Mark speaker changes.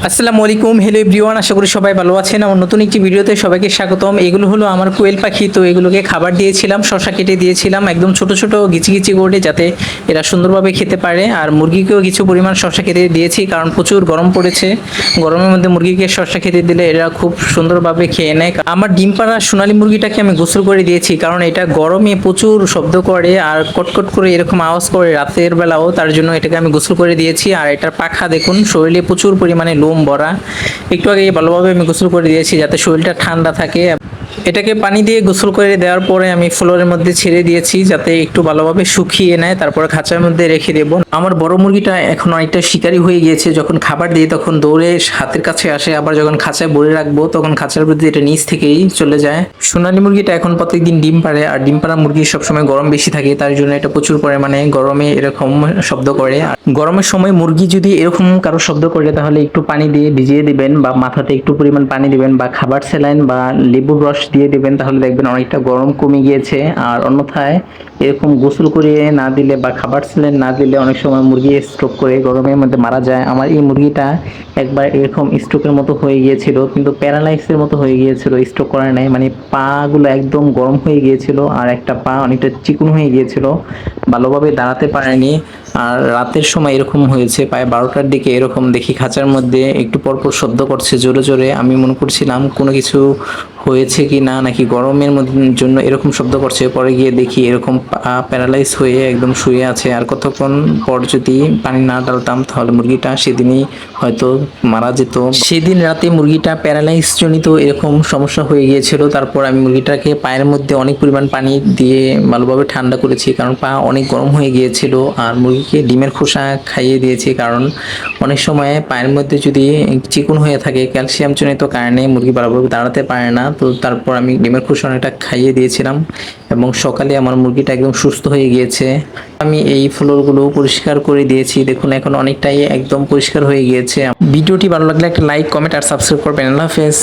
Speaker 1: আসসালামু আলাইকুম, hello everyone, আশা করি সবাই ভালো আছেন। আমার নতুন একটি ভিডিওতে সবাইকে স্বাগতম। এগুলো হলো আমার কোয়েল পাখি। তো এগুলোকে খাবার দিয়েছিলাম, শসা কেটে দিয়েছিলাম একদম ছোট ছোট গিচি গিচি করে, যাতে এরা সুন্দরভাবে খেতে পারে। আর মুরগিকেও কিছু পরিমাণ শসা খেতে দিয়েছি, কারণ প্রচুর গরম পড়েছে। গরমের মধ্যে মুরগিকে শসা খেতে দিলে এরা খুব সুন্দরভাবে খেয়ে নেয়। আমার ডিম পাড়া সোনালী মুরগিটাকে আমি গোসল করে দিয়েছি, কারণ এটা গরমে প্রচুর শব্দ করে আর কটকট করে এরকম আওয়াজ করে রাতের বেলাও, তার জন্য এটাকে আমি গোসল করে দিয়েছি। আর এটার পাখা দেখুন, শরীরে প্রচুর পরিমাণে লোম ভরা। একটু আগে ভালোভাবে আমি গোসল করে দিয়েছি যাতে শরীরটা ঠান্ডা থাকে। এটাকে পানি দিয়ে গোসল করে দেওয়ার পরে আমি ফ্লোরের মধ্যে ছেড়ে দিয়েছি যাতে একটু ভালোভাবে শুকিয়ে নেয়, তারপরে খাঁচার মধ্যে রেখে দেবো। আমার বড় মুরগিটা এখন অনেকটা শিকারি হয়ে গিয়েছে, যখন খাবার দিই তখন দৌড়ে হাতের কাছে আসে, আবার যখন খাঁচায় ভরে রাখবো তখন খাঁচার মধ্যে এটা নিচ থেকেই চলে যায়। সোনালী মুরগিটা এখন প্রত্যেকদিন ডিম পাড়ে, আর ডিম পাড়া মুরগি সবসময় গরম বেশি থাকে, তার জন্য এটা প্রচুর পরিমাণে গরমে এরকম শব্দ করে। আর গরমের সময় মুরগি যদি এরকম কারো শব্দ করে, তাহলে একটু পানি দিয়ে ভিজিয়ে দিবেন, বা মাথাতে একটু পরিমাণ পানি দিবেন, বা খাবার স্যালাইন বা লেবুর রস দিয়ে দিবেন, তাহলে দেখবেন অনেকটা গরম কমে গিয়েছে। আর অন্যথায় এরকম গোসল করিয়ে না দিলে বা খাবার স্যালাইন না দিলে অনেক সময় মুরগি স্ট্রোক করে গরমের মধ্যে মারা যায়। আমার এই মুরগিটা একবার এরকম স্ট্রোকের মতো হয়ে গিয়েছিল, কিন্তু প্যারালাইসের মতো হয়ে গিয়েছিল, স্ট্রোক করে নাই। মানে পা গুলো একদম গরম হয়ে গিয়েছিল, আর একটা পা অনেকটা চিকন হয়ে গিয়েছিল, ভালোভাবে দাঁড়াতে পারেনি। আর রাতের সময় এরকম হয়েছে, প্রায় 12টার দিকে এরকম দেখি খাঁচার মধ্যে একটু পরপর শব্দ করছে জোরে জোরে। আমি মনে করছিলাম কোনো কিছু হয়েছে কি না, নাকি গরমের জন্য এরকম শব্দ করছে। পরে গিয়ে দেখি এরকম প্যারালাইজ হয়ে একদম শুয়ে আছে। আর কতক্ষণ পর যদি পানি না ডালতাম তাহলে মুরগিটা সেদিনই হয়তো মারা যেত। সেদিন রাতে মুরগিটা প্যারালাইজ জনিত এরকম সমস্যা হয়ে গিয়েছিল। তারপর আমি মুরগিটাকে পায়ের মধ্যে অনেক পরিমাণ পানি দিয়ে ভালোভাবে ঠান্ডা করেছি, কারণ পা অনেক গরম হয়ে গিয়েছিল। আর মুরগিকে ডিমের খোসা খাইয়ে দিয়েছি, কারণ অনেক সময় পায়ের মধ্যে যদি চিকন হয়ে থাকে ক্যালসিয়াম জনিত কারণে মুরগি ভালোভাবে দাঁড়াতে পারে না। তো তারপর আমি ডিমের খোসা অনেকটা খাইয়ে দিয়েছিলাম, এবং সকালে আমার মুরগিটা একদম সুস্থ হয়ে গিয়েছে। আমি এই ফ্লোরগুলো পরিষ্কার করে দিয়েছি, দেখুন এখন অনেকটাই একদম পরিষ্কার হয়ে গিয়েছে। ভিডিওটি ভালো লাগলে একটা লাইক, কমেন্ট আর সাবস্ক্রাইব করবেন। আল্লাহ হাফেজ।